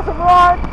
doesn't run.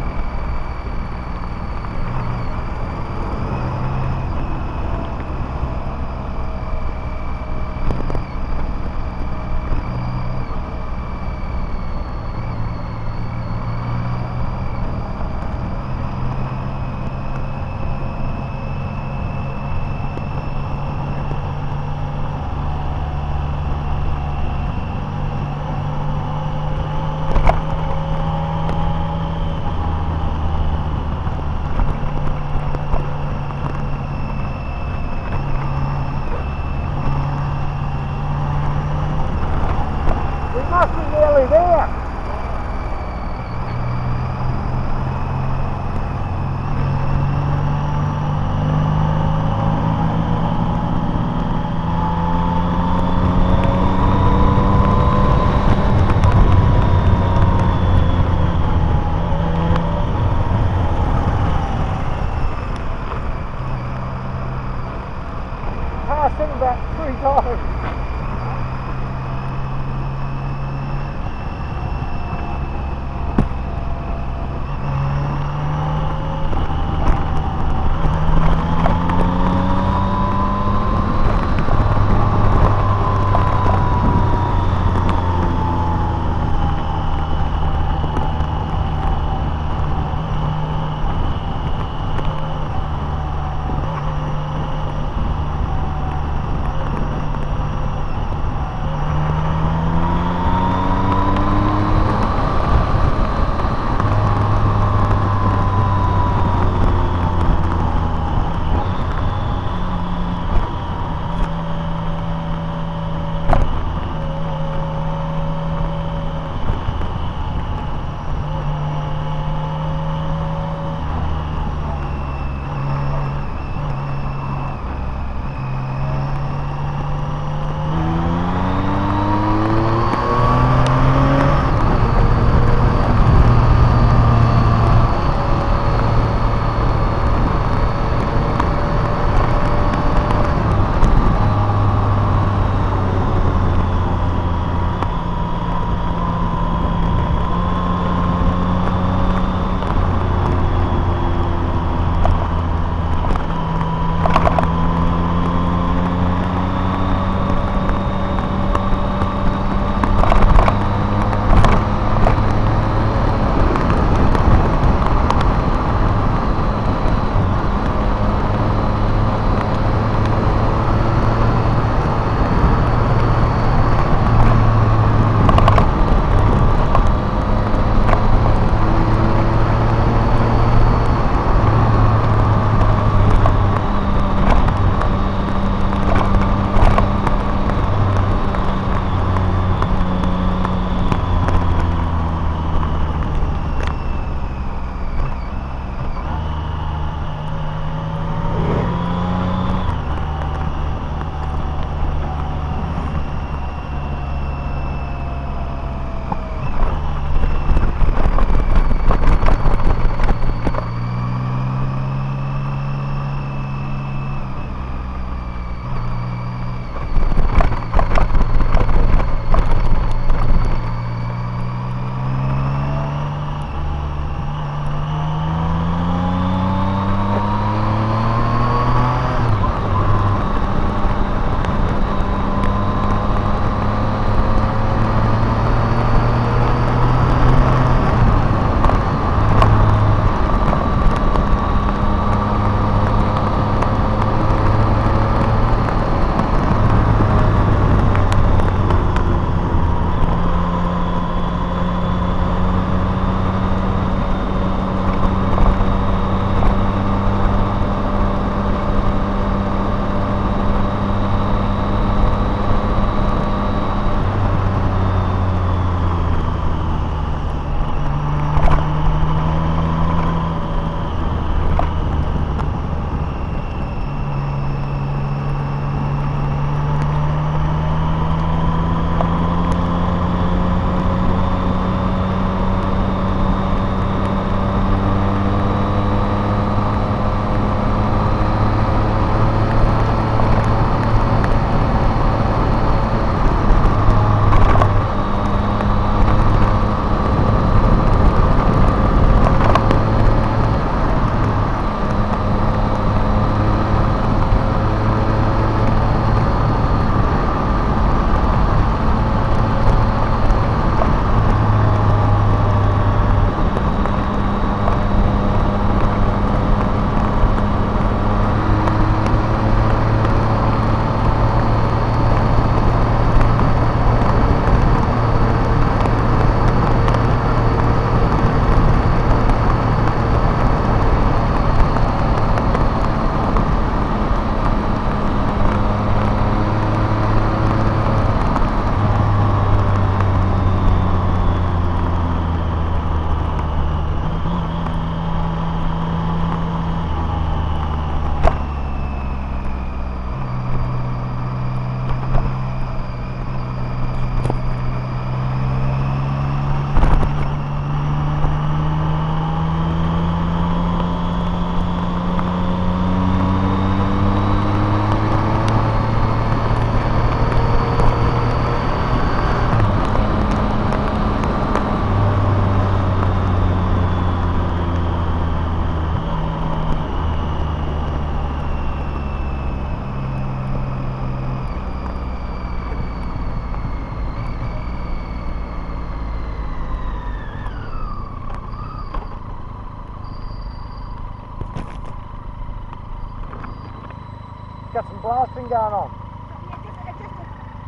got some blasting going on.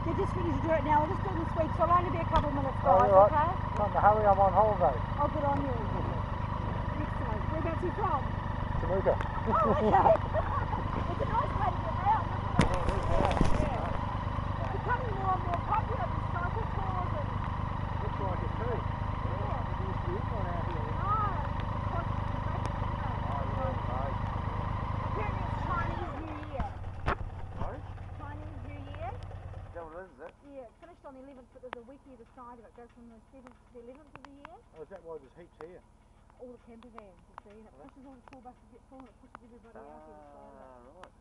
They just finished doing it now. We're just doing this week, so it'll only be a couple of minutes, guys, Oh, you're right. okay? Not in a hurry, I'm on holiday. Oh, good on you. Excellent. Whereabouts are you from? Temuka. Oh, okay. It's a nice way to get around, isn't it? Yeah. It's becoming more and more popular, these cycle tours and... Looks like it too. Yeah. There used to be one out here. No, it's constantly making, isn't it? Apparently it's Chinese New Year. Sorry? Chinese New Year? Is that what it is, is it? Yeah, it finished on the 11th, but there's a week either side of it. It goes from the 7th to the 11th of the year. Oh, is that why there's heaps here? All the camper vans, you see, and it pushes all the tour buses get full and it pushes everybody out either side of it. Right.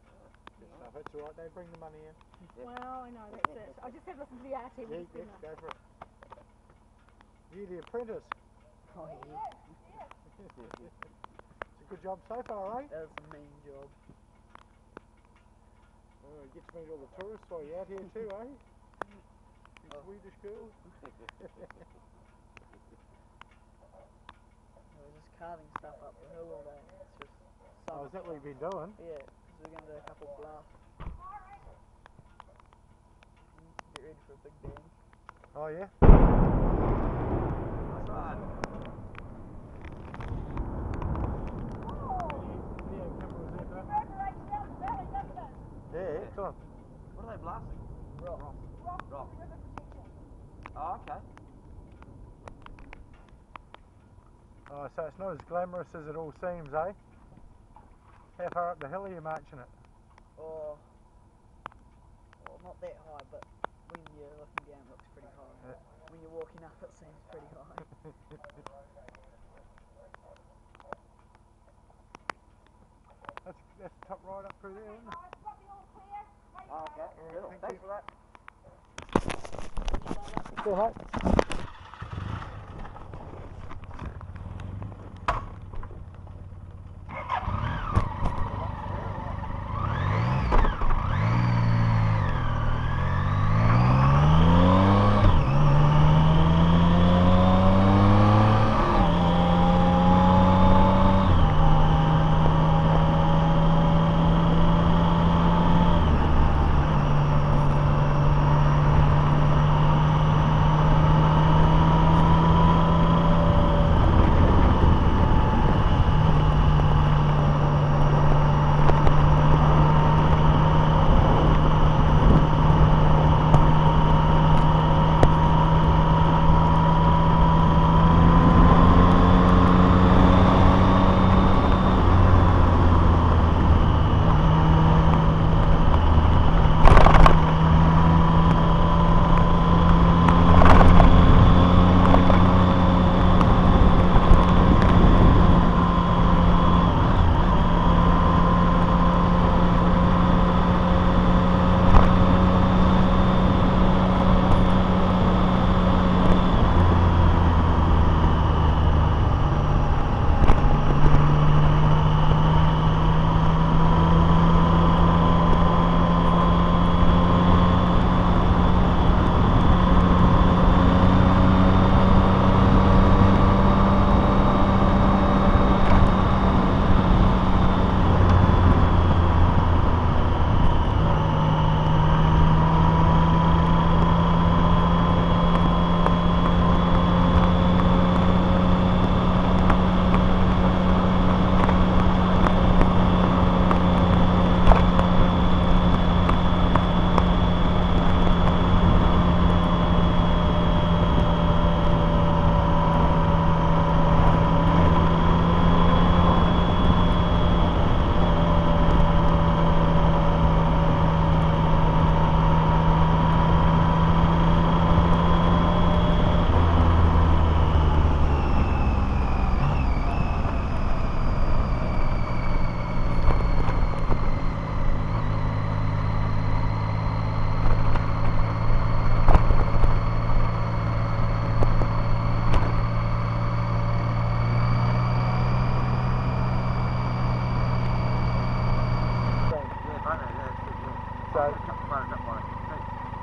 Good stuff. That's all right. They bring the money in. Yeah. Well, I know, that's it. I just have listened to the RT with Yeah, the go for it. You the apprentice. Oh, yeah. It's a good job so far, eh? That's a mean job. Oh, it gets me to all the tourists while you're out here too, eh? You Swedish girls. We're just carving stuff up the hill all day. It's just Oh, is that what you've been doing? Yeah, because we're going to do a couple blasts. Get ready for a big bang. Oh, yeah? That's right. Video cameras there, bro. Yeah, excellent. What are they blasting? Rock. Rock. Oh, okay. Oh, so it's not as glamorous as it all seems, eh? How far up the hill are you marching it? Or not that high, but when you're looking down it looks pretty high. Yeah. When you're walking up it seems pretty high. That's top right up through there, isn't it? Oh, okay. Cool. Thank Thanks you. for that. Cool, mate.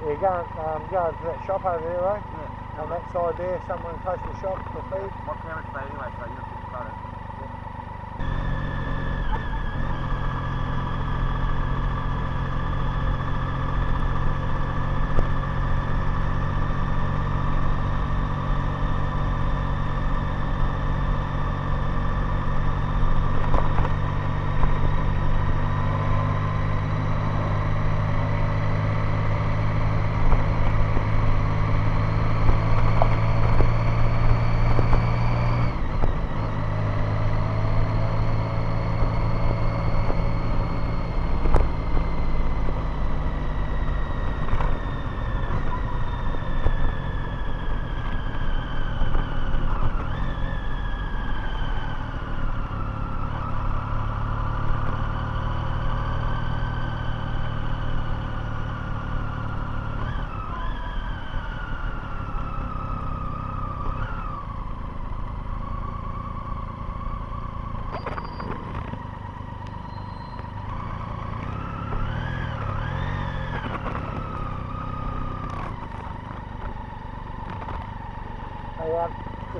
Yeah, go to that shop over there, right? Yeah. On that side there, someone close to the shop for feed. My parents stay anyway, so you don't get started.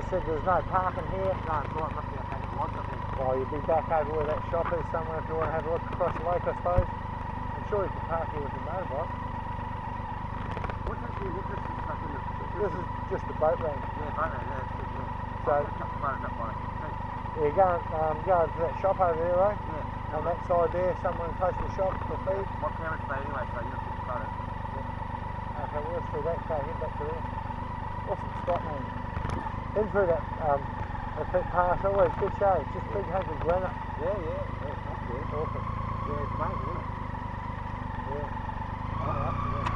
just said there's no parking here. No, it's all right, must be okay. It was up there. Well, you'd be back over where that shop is somewhere if you want to have a look across the lake, I suppose. I'm sure you can park here with your motorbike. What's actually this is stuck in the... This is just the boat ramp. Yeah, boat ramp, yeah, that's good, yeah. So, I'll chuck the photos up by the street. yeah, go to that shop over there, right? Yeah. On that side there, somewhere close to the shop for feed. My camera's made anyway, so you'll get the photos. Okay, well, let's do that. So head back to there. Awesome spot, man. In through that pit pass, always good show. Just big hunk of granite. Yeah, that's good. Awesome. Yeah, it's amazing, isn't it? Yeah. Alright,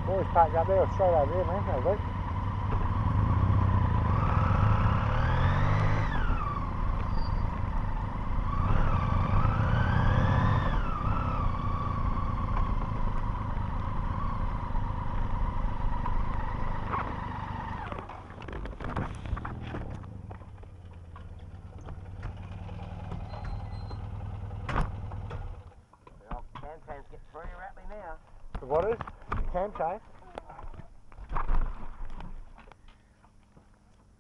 Always parked up there or straight over there, man. No loop. well, can get pretty rattly now. The what is? Cam chain.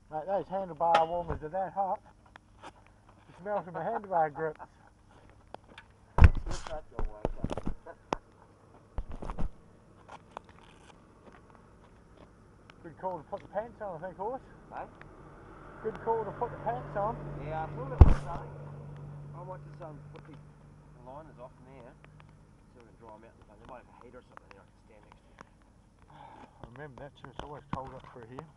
Mate, those handlebar warmers are that hot. It smells from the handlebar grips. Slip that your way, Good call to put the pants on, I think, horse. Mate? Good call to put the pants on. Yeah, I thought it was something. I might just put the liners off in there so we can dry them out. There might have a heater or something there I can stand next to. I remember that too, it's always cold up through here.